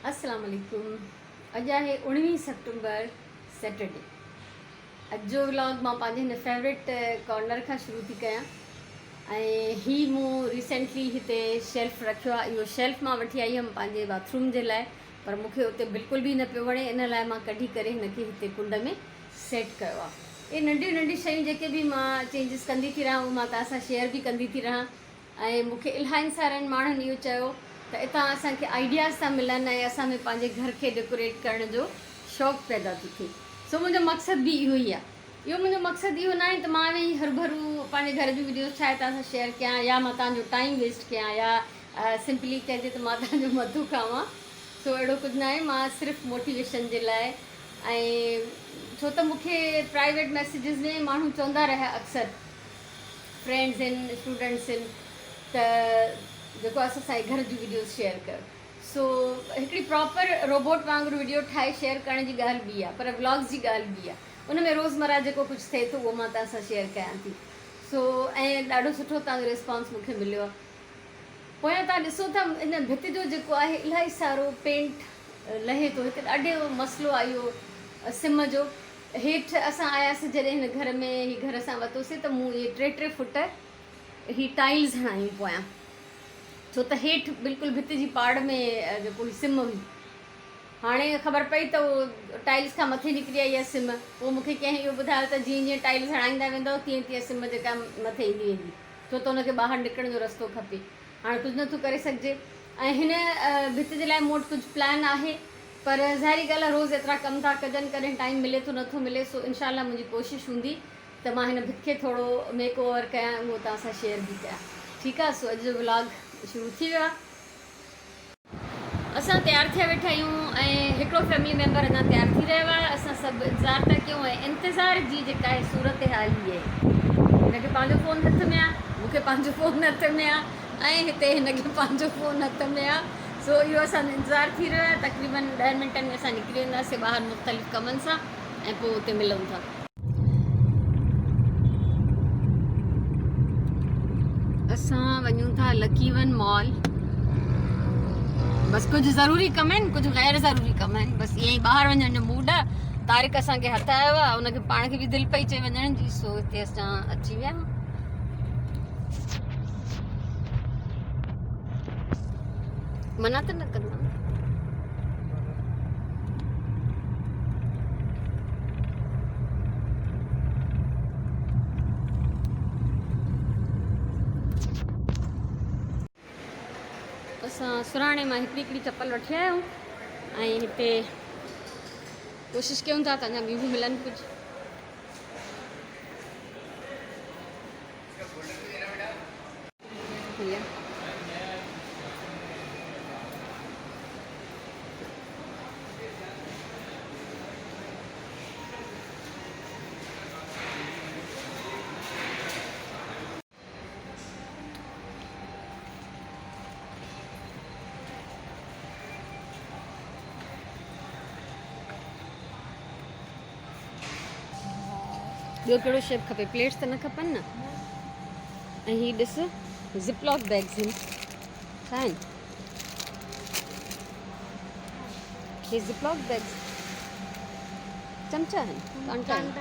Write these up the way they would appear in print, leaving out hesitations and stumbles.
अस्सलाम वालेकुम। अॼु आहे 19 सेप्टेम्बर सैटरडे। अॼु जो व्लॉग मां पंहिंजे हिन फेवरेट कॉर्नर खां शुरू थी कयां। ऐं हीअ मूं रिसेंटली हिते शेल्फ रखियो आहे। इहो शेल्फ मां वठी आई हुअमि पंहिंजे बाथरूम जे लाइ, पर मूंखे उते बिल्कुलु बि न पियो वणे। इन लाइ मां कढी करे हिनखे हिते कुंड में सेट कयो आहे। इहे नंढियूं नंढियूं शयूं जेके बि मां चेंजिस कंदी थी रहां, उहो मां तव्हां सां शेयर बि कंदी थी रहां। ऐं मूंखे इलाही सारनि माण्हुनि इहो चयो त इतां असांखे आइडियाज़ था मिलनि ऐं असां में पंहिंजे घर खे डेकोरेट करण जो शौक़ु पैदा थो थिए। सो मुंहिंजो मक़सदु बि इहो ई आहे। इहो मुंहिंजो मक़सदु इहो न आहे त मां वेही हरू पंहिंजे घर जूं वीडियोस ठाहे तव्हां सां शेयर कयां, या मां तव्हांजो टाइम वेस्ट कयां, या सिंपली चइजे त मां तव्हांजो मधु खावां। सो अहिड़ो कुझु न आहे। मां सिर्फ़ु मोटिवेशन जे लाइ, ऐं छो त मूंखे प्राइवेट मैसेजिस में माण्हू चवंदा रहिया अक्सर, फ्रेंड्स आहिनि, स्टूडेंट्स आहिनि, त जेको आहे असांजे घर जूं वीडियोस शेयर कर। सो हिकिड़ी प्रॉपर रोबोट वांगुरु वीडियो ठाहे शेयर करण जी ॻाल्हि ॿी आहे, पर व्लॉग्स जी ॻाल्हि ॿी आहे। उन में रोज़मर्रा जेको कुझु थिए थो उहो मां तव्हां सां शेयर कयां थी। सो ऐं ॾाढो सुठो तव्हांजो रिस्पॉन्स मूंखे मिलियो आहे। पोयां तव्हां ॾिसो था इन भित जो जेको आहे इलाही सारो पेंट लहे थो। हिते ॾाढो मसइलो आहे इहो सिम जो। हेठि असां आयासीं जॾहिं हिन घर में, हीअ घर असां वरितोसीं, त मूं इहे 3 फुट ही टाइल्स हणायूं पोयां, छो त हेठि बिल्कुलु भित जी पाड़ में जेको ही सिम हुई। हाणे ख़बर पई त उहो टाइल्स खां मथे निकिरी आई आहे सिम। पोइ मूंखे कंहिं इहो ॿुधायो त जीअं जीअं टाइल्स हणाईंदा वेंदव तीअं तीअं सिम जेका मथे ईंदी वेंदी, छो त हुनखे ॿाहिरि निकिरण जो रस्तो खपे। हाणे कुझु नथो करे सघिजे। ऐं हिन भित जे लाइ मूं वटि कुझु प्लान आहे, पर ज़ाहिरी ॻाल्हि आहे रोज़ एतिरा कम था कजनि, कॾहिं टाइम मिले थो नथो मिले। सो इनशाला मुंहिंजी कोशिशि हूंदी त मां हिन भित खे थोरो मेक ओवर कयां, उहो तव्हां सां शेयर बि कयां। ठीकु आहे। सो अॼु जो व्लॉग शुरू थी वियो आहे। असां तयारु थिया वेठा आहियूं ऐं हिकिड़ो फैमिली मेंबर अञा तयारु थी रहियो आहे। असां सभु इंतज़ारु था कयूं, ऐं इंतज़ार जी जेका आहे सूरत हाल ई आहे। हिनखे पंहिंजो फ़ोन हथ में आहे, मूंखे पंहिंजो फ़ोन हथ में आहे, ऐं हिते हिनखे पंहिंजो फ़ोन हथ में आहे। सो इहो असांजो इंतज़ारु थी रहियो आहे। तक़रीबन 10 मिंटनि में असां निकिरी वेंदासीं ॿाहिरि मुख़्तलिफ़ कमनि सां, ऐं पोइ उते मिलूं था। असां वञूं था लकी वन मॉल। बस कुछ ज़रूरी कम आहिनि, कुछ गैर ज़रूरी कम आहिनि। बस ईअं ई ॿाहिरि वञण जो मूड आहे। तारिक असांखे हथायो आहे, उनखे पाण खे बि दिलि पई चए वञण जी। सो हिते असां अची विया। मना त न कंदा। असां सुराणे मां हिकिड़ी चप्पल वठी आया आहियूं, ऐं हिते कोशिशि कयूं था त अञा ॿियूं बि मिलनि कुझु। ॿियो कहिड़ो शेप खपे? प्लेट्स त न खपनि न। ऐं हीअ ॾिस, ज़िपलॉक बैग्स आहिनि। छा आहिनि हे? ज़िपलॉक बैग्स चमचा आहिनि, कांटा आहिनि।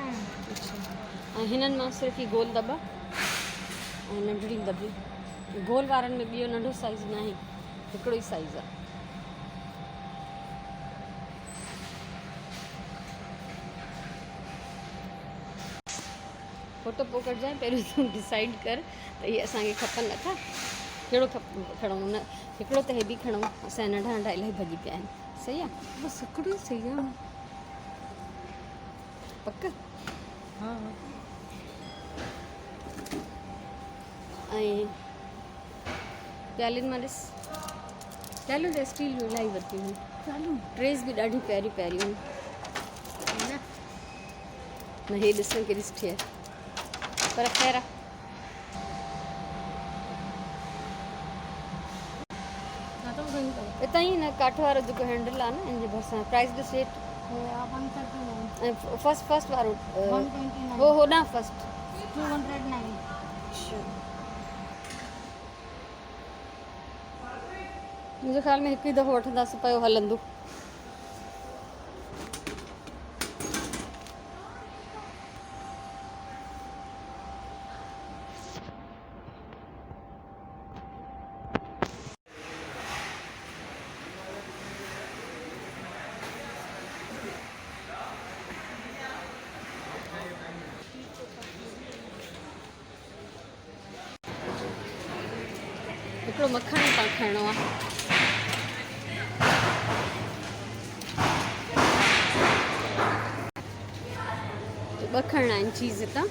अच्छा। ऐं हिननि मां सिर्फ़ु ही गोल दॿा ऐं नंढड़ी दॿी। गोल वारनि में ॿियो नंढो साइज़ न आहे, हिकिड़ो ई साइज़ आहे। फोटो पोइ कढजांइ, पहिरियों तूं डिसाइड कर त इहे असांखे खपनि नथा। कहिड़ो खणूं? न हिकिड़ो त हे बि खणूं। असांजा नंढा नंढा इलाही भॼी पिया आहिनि। सही आहे, बसि हिकिड़ो ई सही आहे। पक? हा। ऐं प्यालियुनि मां ॾिस, प्यालियूं त स्टील जूं इलाही वरितियूं आहिनि। प्यालियूं ट्रेस बि ॾाढियूं प्यारियूं प्यारियूं आहिनि। न हे ॾिसण केॾी सुठी आहे, पर ख़ैर आहे। हितां ई न काठ वारो जेको हैंडल आहे न, हिनजे भरिसां प्राइस ॾिस हेठि। ऐं फर्स्ट वारो हो न फर्स्ट 209। मुंहिंजे ख़्याल में हिकु ई दफ़ो वठंदासीं, पियो हलंदो। हिकिड़ो मखण तव्हां खाइणो आहे। ॿ खणणा आहिनि चीज़ हितां,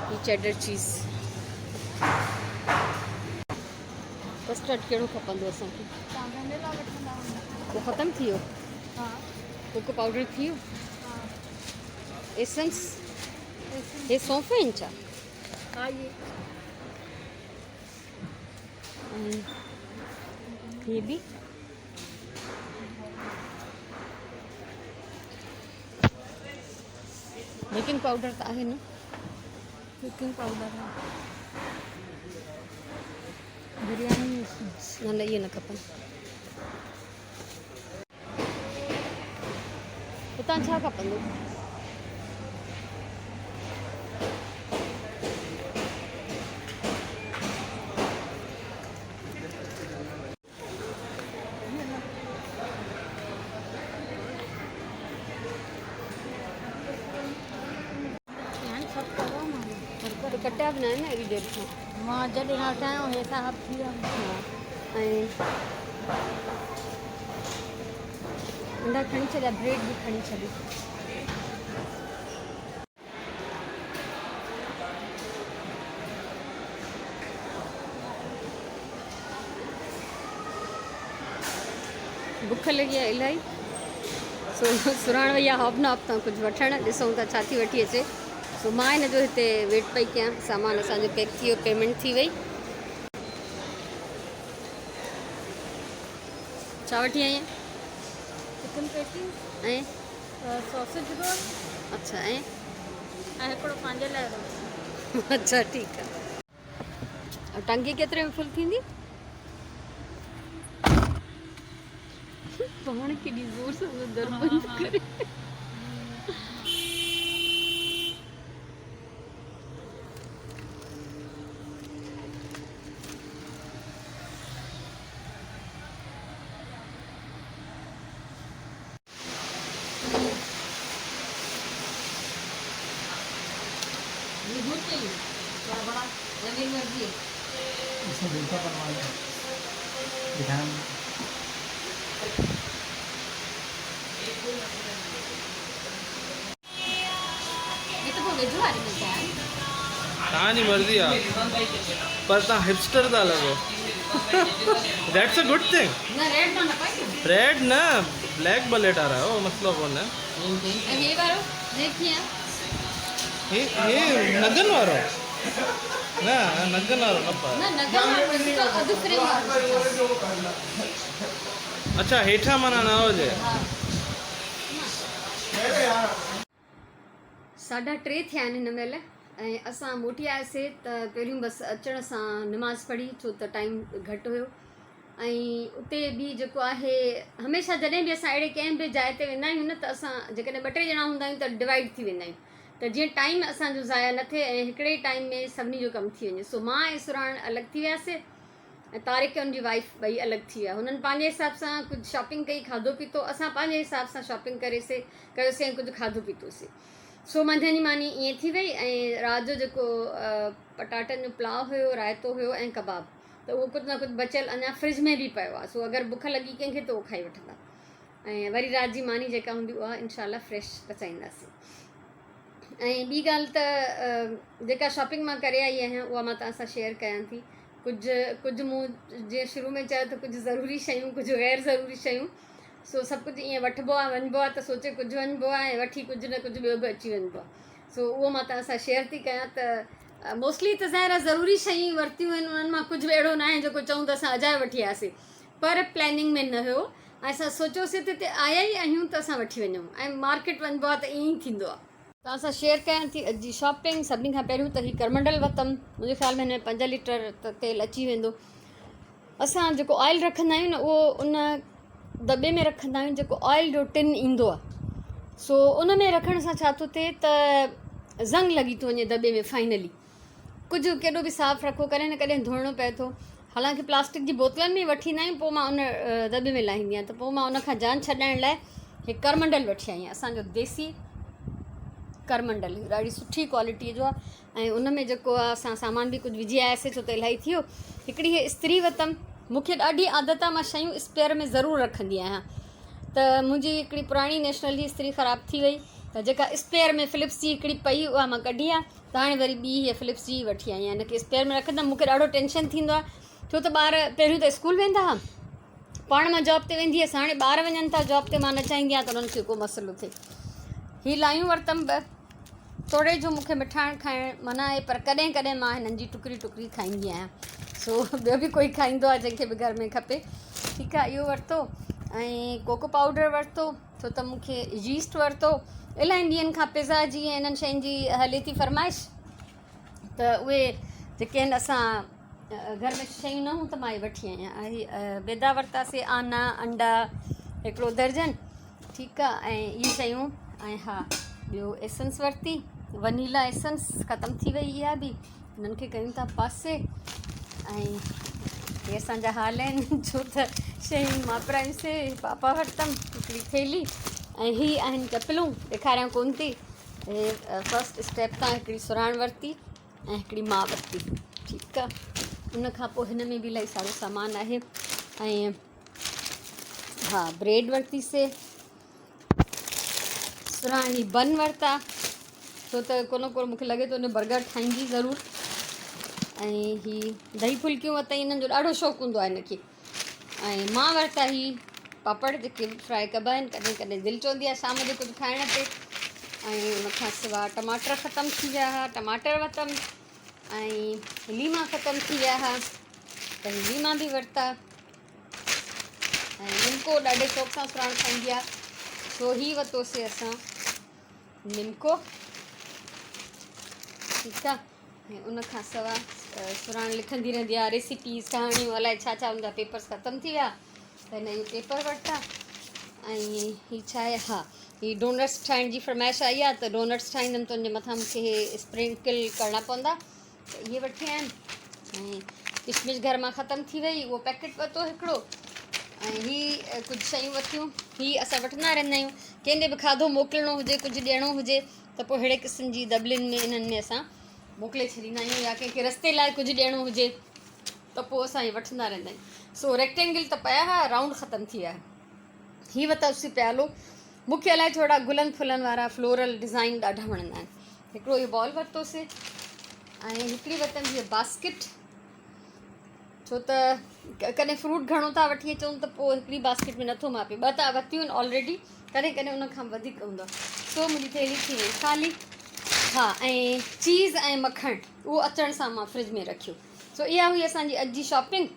ही चेडर चीज़। कस्टर्ड कहिड़ो खपंदो असांखे? पोइ ख़तमु थी वियो? कोको पाउडर थी वियो? एसेंस हे सौंफ आहिनि छा? हाँ ये ये भी बेकिंग पाउडर तो आहे न? बेकिंग पाउडर है। बिरयानी न इहे न खपनि। हितां छा खपंदो? सब करो ना तो कटिया बि न आहिनि न एॾी देरि खां। मां जॾहिं खां ठाहियो हे साहब थी विया। हा ऐं अंडा खणी छॾिया, ब्रेड बि खणी छॾी। बुख लॻी आहे इलाही, सो सुराण वई आहे हॉबनॉब तां कुझु वठणु, ॾिसूं था छा थी वठी अचे। सो मां हिन जो हिते वेट पई कयां, सामान असांजो पैक थी वियो, पेमेंट थी वई। छा वठी आई आहीं? चिकन पेटी ऐं सॉसेज रोल। अच्छा ऐं हिकिड़ो पंहिंजे लाइ रोल। अच्छा ठीकु आहे। और टंगी केतिरे में फुल थींदी? पाण केॾी ज़ोर सां दर बंदि करे। इसमें बिल्कुल बनवा लें ध्यान। ये तो बहुत वेझो वारी मिलता है। तव्हांजी मर्ज़ी आहे, पर तव्हां हिपस्टर था लॻो। That's a good thing. ना रेड ना पाई। रेड न, ब्लैक बलेट आ रहा है, वो मसलो कोन्हे। ये वारो देखिए हे नगन वारो न, नगन वारो न पा। ना नगन तो दूसरे वारो। अच्छा हेठा माना न हुजे। 3:30 थिया आहिनि हिन महिल ऐं असां मोटी आयासीं त पहिरियों बसि अचण सां निमाज़ पढ़ी, छो त टाइम घटि हुयो। ऐं उते बि जेको आहे हमेशह जॾहिं बि असां अहिड़े कंहिं बि जाइ ते वेंदा आहियूं न, त असां जेकॾहिं 2-3 ॼणा हूंदा आहियूं त डिवाइड थी वेंदा आहियूं, त जीअं टाइम असांजो ज़ाया न थिए ऐं हिकिड़े ई टाइम में सभिनी जो कमु थी वञे। सो मां ऐं सुराण अलॻि थी वियासीं ऐं तारिक ऐं उनजी वाइफ ॿई अलॻि थी विया। हुननि पंहिंजे हिसाब सां कुझु शॉपिंग कई, खाधो पीतो, असां पंहिंजे हिसाब सां शॉपिंग कयोसीं ऐं कुझु खाधो पीतोसीं। सो मंझंदि जी मानी ईअं थी वई ऐं राति जो जेको पटाटनि जो पुलाउ हुयो, रायतो हुयो ऐं कबाब, त उहो कुझु न कुझु बचियल अञा फ्रिज में बि पियो आहे। सो अगरि बुख लॻी कंहिंखे त उहो खाई वठंदा ऐं वरी राति जी मानी जेका हूंदी उहा इनशाला फ्रेश पचाईंदासीं। ऐं ॿी ॻाल्हि त जेका शॉपिंग मां करे आई आहियां उहा मां तव्हां सां शेयर कयां थी। कुझु मूं जीअं शुरू में चयो त कुझु ज़रूरी शयूं, कुझु गैर ज़रूरी शयूं। सो सभु कुझु ईअं वठिबो आहे, वञिबो आहे त सोचे कुझु वञिबो आहे ऐं वठी कुझु न कुझु ॿियो बि अची वञिबो आहे। सो उहो मां तव्हां सां शेयर थी कयां त मोस्टली त ज़ाहिर आहे ज़रूरी शयूं वरितियूं आहिनि, उन्हनि मां कुझु बि अहिड़ो न आहे जेको चऊं त असां अजाए वठी आयासीं, पर प्लैनिंग में न हुयो ऐं असां सोचियोसीं त हिते आया ई आहियूं त असां वठी वञूं ऐं मार्केट वञिबो आहे त ईअं ई थींदो आहे। तव्हां सां शेयर कयां थी अॼु जी शॉपिंग। सभिनी खां पहिरियों त हीउ करमंडल वरितमि, मुंहिंजे ख़्याल में हिन में 5 लीटर त तेल अची वेंदो। असां जेको ऑयल रखंदा आहियूं न उहो उन दॿे में रखंदा आहियूं जेको ऑयल जो टिन ईंदो आहे। सो उन में रखण सां छा थो थिए त ज़ंग लॻी थो वञे दॿे में फाइनली। कुझु केॾो बि साफ़ु रखो कॾहिं न कॾहिं धोइणो पए थो। हालांकि प्लास्टिक जी बोतलनि में वठी ईंदा आहियूं, पोइ मां उन दॿे में लाहींदी आहियां। त पोइ मां उन खां जान छॾाइण लाइ हिकु करमंडल वठी आई आहियां, असांजो देसी करमंडल, ॾाढी सुठी क्वालिटीअ जो आहे। ऐं उन में जेको आहे असां सामान बि कुझु विझी आयासीं छो त इलाही थी वियो। हिकिड़ी इहे इस्त्री वरितमि, मूंखे ॾाढी आदत आहे मां शयूं स्पेयर में ज़रूरु रखंदी आहियां। त मुंहिंजी हिकिड़ी पुराणी नेशनल जी इस्त्री ख़राबु थी वई, त जेका स्पेयर में फ़िलिप्स जी हिकिड़ी पई उहा मां कढी आहे, त हाणे वरी ॿी हीअ फ़िलिप्स जी वठी आई आहियां। हिनखे स्पेयर में रखंदमि। मूंखे ॾाढो टेंशन थींदो आहे छो त ॿार पहिरियों त स्कूल वेंदा हुआ, पाण मां जॉब ते वेंदी हुअसि, हाणे ॿार वञनि था जॉब ते, मां न चाहींदी आहियां त उन्हनि खे को मसइलो थिए। हीअ लायूं वरितमि ॿ, थोरे जो मूंखे मिठाण खाइणु मना आहे, पर कॾहिं कॾहिं मां हिननि जी टुकड़ी टुकड़ी खाईंदी आहियां। सो ॿियो बि कोई खाईंदो आहे जंहिंखे बि घर में खपे। ठीकु आहे, इहो वरितो। ऐं कोको पाउडर वरितो छो त मूंखे यीस्ट वरितो। इलाही ॾींहंनि खां पिज़्ज़ा जी ऐं इन्हनि शयुनि जी हले थी फरमाइश, त उहे जेके आहिनि असां घर में शयूं न हूं त मां इहे वठी आई आहियां। बेदा वरितासीं, आना, अंडा हिकिड़ो दर्जन। ठीकु आहे, ऐं इहे शयूं। ऐं हा, ॿियो एसेंस वरिती, वनीला एसेंस ख़तमु थी वई इहा बि, हिननि खे कयूं था पासे। ऐं इहे असांजा हाल आहिनि छो त शयूं वापरायूंसीं। पापा वरितमि हिकिड़ी थैली, ऐं हीअ आहिनि चपलूं, ॾेखारियां कोन थी। फस्ट स्टेप तां हिकिड़ी सुराण वरिती ऐं हिकिड़ी मां वरिती। ठीकु आहे, उन खां पोइ हिन में बि इलाही सारो सामान आहे। ऐं हा, ब्रेड वरितीसीं, सुराण ही बन वरिता छो त को न को मूंखे लॻे थो उन बर्गर ठाहींदी ज़रूरु। ऐं ही दही फुल्कियूं वरितई, हिननि जो ॾाढो शौक़ु हूंदो आहे हिनखे। ऐं मां वरिता ही पापड़ जेके फ्राई कबा आहिनि, कॾहिं कॾहिं दिलि चवंदी आहे शाम जो कुझु खाइण ते। ऐं उन खां सवाइ टमाटर ख़तमु थी विया हुआ, टमाटर वरितमि। ऐं लीमा ख़तमु थी विया हुआ, त लीमा बि वरिता। ऐं निमको ॾाढे शौक़ सां सुराण खाईंदी आहे, सो ही वरितोसीं असां निमको। ठीकु आहे, ऐं उन खां सवाइ सुराण लिखंदी रहंदी आहे, रेसिपीज़, कहाणियूं, अलाए छा छा हुनजा पेपर्स ख़तमु थी विया, त हिन इहो पेपर वरिता। ऐं हीअ छा आहे, हा, हीअ डोनट्स ठाहिण जी फरमाइश आई आहे, त डोनट्स ठाहींदमि त उनजे मथां मूंखे इहे स्प्रिंकल करणा पवंदा, त इहे वठी आयमि। ऐं किशमिश घर मां ख़तमु थी वई, उहो पैकेट वरितो हिकिड़ो। ऐं हीअ कुझु शयूं वरितियूं, हीअ असां वठंदा रहंदा आहियूं, कंहिंजे बि खाधो मोकिलिणो हुजे, कुझु ॾियणो हुजे, त पोइ अहिड़े क़िस्म जी दॿलियुनि में इन्हनि में असां मोकिले छॾींदा आहियूं। या कंहिंखे रस्ते लाइ कुझु ॾियणो हुजे त पोइ असां इहे वठंदा रहंदा आहियूं। सो रेक्टेंगल त पिया हुआ, राउंड ख़तमु थी विया। हीअ वरितोसीं प्यालो, मूंखे अलाए थोरा गुलनि फुलनि वारा फ्लोरल डिज़ाइन ॾाढा वणंदा आहिनि। हिकिड़ो इहो बॉल वरितोसीं। ऐं हिकिड़ी वरितमि हीअ बास्केट, छो त कॾहिं फ्रूट घणो था वठी अचूं त पोइ हिकिड़ी बास्केट में नथो मापे, ॿ त वरितियूं आहिनि ऑलरेडी, कॾहिं कॾहिं उन खां वधीक हूंदो आहे। सो मुंहिंजी थैली थी वई ख़ाली। हा, ऐं चीज़ ऐं मखण उहो अचण सां मां फ्रिज में रखियो। सो इहा हुई असांजी अॼु जी शॉपिंग।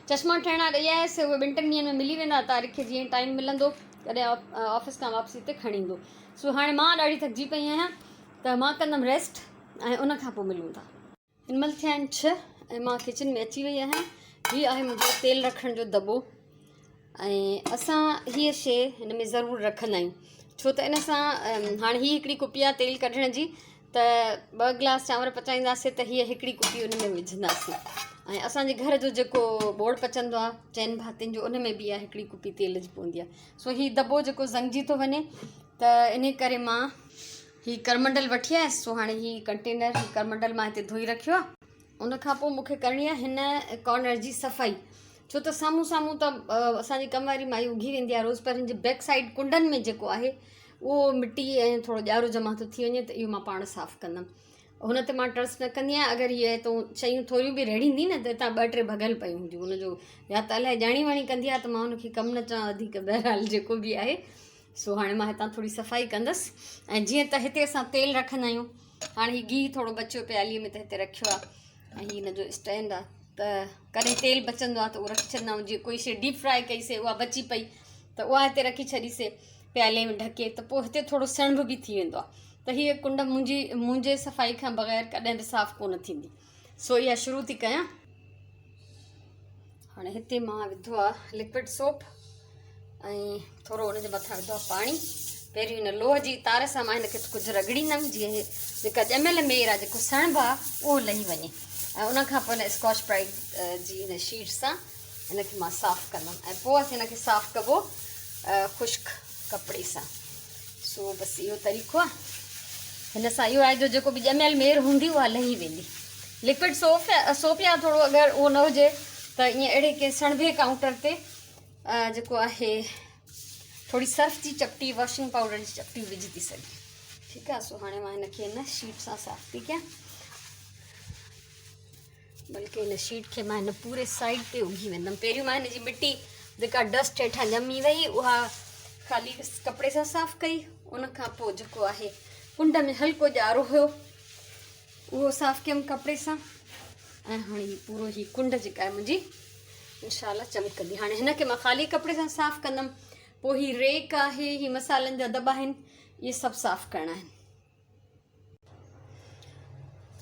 चश्मा ठहिणा ॾेई आयसि, उहे 2-3 ॾींहंनि में मिली वेंदा, तारीख़ जीअं टाइम मिलंदो कॾहिं ऑफिस खां वापसी ते खणी ईंदो। सो हाणे मां ॾाढी थकिजी पई आहियां, त मां कंदमि रेस्ट, ऐं उन खां पोइ मिलूं था। हिन महिल थिया आहिनि 6 ऐं मां किचन में अची वई आहियां। हीअ आहे मुंहिंजो तेल रखण जो दॿो, ऐं असां हीअ शइ हिन में ज़रूरु रखंदा आहियूं, छो त इन सां हाणे हीअ हिकिड़ी कुपी आहे तेल कढण जी, त 2 गिलास चांवर पचाईंदासीं त हीअ हिकिड़ी कुपी उन में विझंदासीं। ऐं असांजे घर जो जेको बोड़ पचंदो आहे चइनि भातियुनि जो, उन में बि इहा हिकिड़ी कुपी तेल जी पवंदी आहे। सो हीअ दॿो जेको ज़ंगजी थो वञे, त इन करे मां हीअ करमंडल वठी आयसि। सो हाणे हीअ कंटेनर, हीअ करमंडल मां हिते धोई रखियो आहे। उन खां पोइ मूंखे करणी आहे हिन कॉर्नर जी सफ़ाई, छो त साम्हूं साम्हूं त असांजी कम वारी माई उघी वेंदी आहे रोज़, पर हिन जे बैक साइड कुंडनि में जेको आहे उहो मिटी ऐं थोरो ॼारो जमा थो थी वञे, त इहो मां पाण साफ़ु कंदमि। हुन ते मां ट्रस्ट न कंदी आहियां। अगरि हीअ तो शयूं थोरियूं बि रेड़ींदी न, त हितां 2-3 भॻल पयूं हूंदियूं, हुनजो या त अलाए ॼाणी वाणी कंदी आहे, त मां हुनखे कमु न चवां वधीक, बहरहाल जेको बि आहे। सो हाणे मां हितां थोरी सफ़ाई कंदसि। ऐं जीअं त हिते असां तेल रखंदा आहियूं, हाणे हीअ गिहु थोरो बचियो प्यालीअ में, त हिते रखियो आहे। ऐं हीअ हिन जो स्टैंड आहे, त कॾहिं तेल बचंदो आहे त उहो रखी छॾंदा आहियूं। जीअं कोई शइ डीप फ्राई कईसीं, उहा बची पई, त उहा हिते रखी छॾीसीं प्याले में ढके, त पोइ हिते थोरो सणभ बि थी वेंदो आहे। त हीअ कुंड मुंहिंजे सफ़ाई खां बग़ैर कॾहिं बि साफ़ु कोन थींदी। सो इहा शुरू थी कयां। हाणे हिते मां विधो आहे लिक्विड सोप ऐं थोरो हुनजे मथां विधो आहे पाणी। पहिरियों हिन लोह जी तार सां मां हिनखे कुझु रगड़ींदमि जीअं जेका ॼमियल मेर आहे जेको सणिबो आहे उहो लही वञे, ऐं उनखां पोइ हिन स्कॉच ब्राइट जी हिन शीट सां हिनखे मां साफ़ु कंदमि ऐं पोइ हिनखे साफ़ु कबो ख़ुश्क कपिड़े सां। सो बसि इहो तरीक़ो आहे। हिन सां इहो आहे जो जेको बि ॼमियल मेर हूंदी उहा लही वेंदी। लिक्विड सोप या थोरो अगरि उहो न हुजे त ईअं अहिड़े कंहिं सणिभे काउंटर ते जेको आहे थोरी सर्फ जी चपटी, वॉशिंग पाउडर जी चपटी विझी थी सघे। ठीकु आहे। सो हाणे मां हिनखे हिन शीट सां साफ़ु थी कयां, बल्कि हिन शीट खे मां हिन पूरे साइड ते उघी वेंदमि। पहिरियों मां हिन जी मिटी जेका डस्ट हेठां ॼमी वई उहा ख़ाली कपिड़े सां साफ़ु कई, उनखां पोइ जेको आहे कुंड में हल्को ॼारो हुयो उहो साफ़ु कयमि कपिड़े सां, ऐं हाणे हीअ पूरो ही कुंड जेका आहे मुंहिंजी इंशाल्लाह चमकंदी। हाणे हिनखे मां ख़ाली कपिड़े सां साफ़ु कंदमि। पोइ ही रेक आहे, ही मसालनि जा दॿा आहिनि, इहे सभु साफ़ु करणा आहिनि।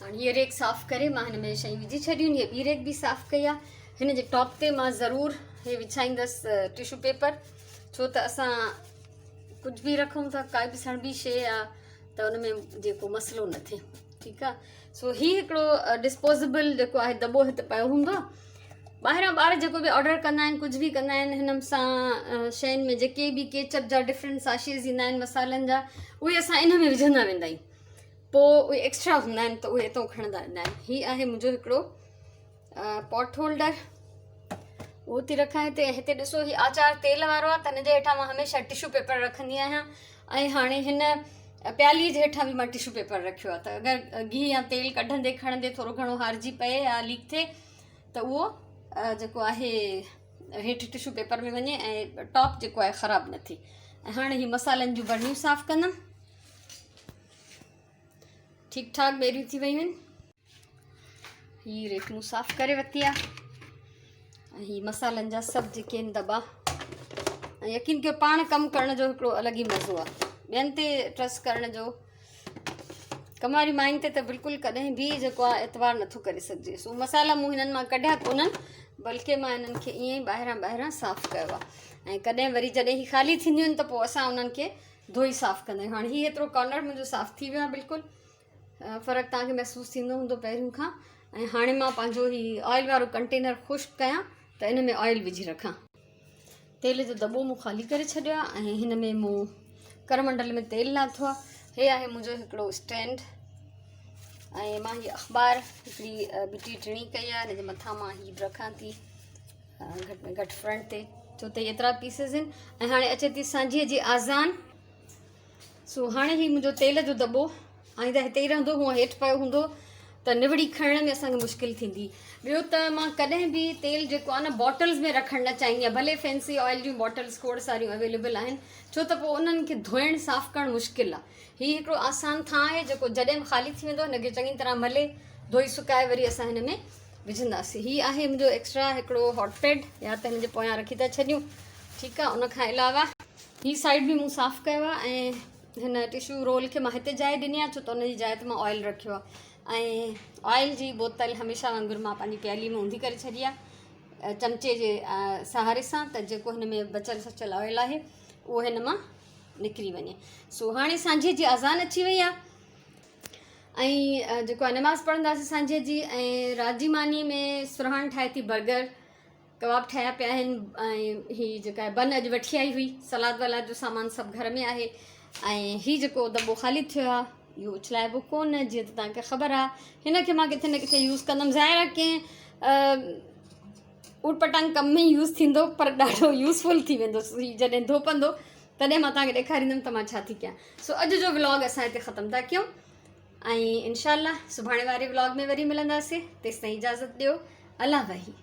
हाणे हीअ रेक साफ़ु करे मां हिन में शयूं विझी छॾियूं। हीअ ॿी रेक बि साफ़ु कई आहे। हिन जे टॉप ते मां ज़रूरु हे विछाईंदसि टिशू पेपर, छो त असां कुझु बि रखूं था, काई बि सणिबी शइ आहे त हुन में जेको मसलो न थिए। ठीकु आहे। सो हीउ हिकिड़ो डिस्पोजेबल जेको आहे दॿो हिते पियो हूंदो आहे। ॿाहिरां ॿार जेको बि ऑडर कंदा आहिनि, कुझु बि कंदा आहिनि, हिन सां शयुनि में जेके बि केचप जा डिफरेंट साशेज़ ईंदा आहिनि मसालनि जा, उहे असां इन में विझंदा वेंदा आहियूं। पोइ उहे एक्स्ट्रा हूंदा आहिनि त उहे हितां खणंदा वेंदा आहिनि। हीअ आहे मुंहिंजो हिकिड़ो पॉट होल्डर, उहो थी रखां हिते। हिते ॾिसो हीअ आचार तेल वारो आहे त हिनजे हेठां मां हमेशह टिशू पेपर रखंदी आहियां, ऐं हाणे हिन प्यालीअ जे हेठां बि मां टिशू पेपर रखियो आहे त अगरि गिहु या तेल कढंदे खणंदे थोरो घणो हारिजी पए या लीक थिए त उहो जेको आहे हेठि टिशू पेपर में वञे ऐं टॉप जेको आहे ख़राबु न थिए। ऐं हाणे हीअ मसालनि जूं बरनियूं साफ़ु कंदमि। ठीकु ठाक बेरियूं थी वियूं आहिनि। हीअ रेक मूं साफ़ु करे वरिती आहे, ऐं हीअ मसालनि जा सभु जेके आहिनि दॿा। ऐं यकीन कयो पाण कमु करण जो हिकिड़ो अलॻि ई मज़ो आहे, ॿियनि ते ट्रस्ट करण जो। कम वारी माइन ते त बिल्कुलु कॾहिं बि जेको आहे एतवार नथो करे सघिजे। सो मसाला मूं हिननि मां कढिया कोन्हनि, बल्कि मां हिननि खे ईअं ई ॿाहिरां साफ़ु कयो आहे। ऐं कॾहिं वरी जॾहिं ही ख़ाली थींदियूं आहिनि त पोइ असां उन्हनि खे धोई साफ़ु कंदा आहियूं। हाणे हीअ एतिरो कॉर्नर मुंहिंजो साफ़ु थी वियो आहे, बिल्कुलु फ़र्क़ु तव्हांखे महसूसु थींदो हूंदो पहिरियों खां। ऐं हाणे मां पंहिंजो ही ऑयल वारो कंटेनर ख़ुश्क कयां त इन में ऑयल विझी रखां। तेल जो दॿो मूं ख़ाली करे छॾियो आहे, ऐं हिन में मूं करमंडल में तेल लाथो आहे। हे आहे मुंहिंजो हिकिड़ो स्टैंड, ऐं मां हीअ अख़बार हिकिड़ी बिटी टिणी कई आहे, हिन जे मथां मां हीअ रखां थी घटि में घटि फ्रंट ते, छो त एतिरा पीसिस आहिनि। ऐं हाणे अचे थी सांझीअ जी आज़ान। सो हाणे ही मुंहिंजो तेल जो दॿो आईंदा हिते ई रहंदो, हूअं हेठि पियो हूंदो त निवड़ी खणण में असांखे मुश्किल थींदी। ॿियो त मां कॾहिं बि तेल जेको आहे न बॉटल्स में रखणु न चाहींदी आहियां, भले फैंसी ऑयल जूं बॉटल्स खोड़ सारियूं अवेलेबल आहिनि, छो त पोइ उन्हनि खे धोइणु साफ़ु करणु मुश्किल आहे। हीउ हिकिड़ो आसान थां आहे जेको जॾहिं बि ख़ाली थी वेंदो हिनखे चङी तरह मले धोई सुकाए वरी असां हिन में विझंदासीं। हीअ आहे मुंहिंजो एक्स्ट्रा हिकिड़ो हॉटपैड, या त हिन जे पोयां रखी था छॾियूं। ठीकु आहे। उनखां अलावा हीअ साइड बि मूं साफ़ु कयो आहे, ऐं हिन टिशू रोल खे मां हिते जाइ ॾिनी आहे, छो त उनजी जाइ ते मां ऑयल रखियो आहे। ऐं ऑयल जी बोतल हमेशह वांगुरु मां पंहिंजी प्याली में ऊंधी करे छॾी आहे चमचे जे सहारे सां, त जेको हिन में बचियल सचियल ऑयल आहे उहो हिन मां निकिरी वञे। सो हाणे सांझे जी अज़ान अची वई आहे, ऐं जेको आहे नमाज़ पढ़ंदासीं सांझे जी। ऐं राति जी मानी में सुरहान ठाहे थी, बर्गर कबाब ठाहिया पिया आहिनि, ऐं हीअ जेका आहे बन अॼु वठी आई हुई। सलाद वलाद जो सामान सभु घर में आहे। ऐं हीअ जेको दॿो ख़ाली थियो आहे इहो उछलाइबो कोन, जीअं त तव्हांखे ख़बर आहे। हिन खे मां किथे न किथे यूज़ कंदमि, ज़ाहिर आहे कंहिं ऊट पटांग कम में यूज़ थींदो, पर ॾाढो यूज़फुल थी वेंदो जॾहिं धोपंदो, तॾहिं मां तव्हांखे ॾेखारींदमि त मां छा थी कयां। सो अॼु जो व्लॉग असां हिते ख़तमु था कयूं, ऐं इनशाला सुभाणे वारे व्लॉग में वरी मिलंदासीं। तेसिताईं इजाज़त ॾियो। अल्लाह वही।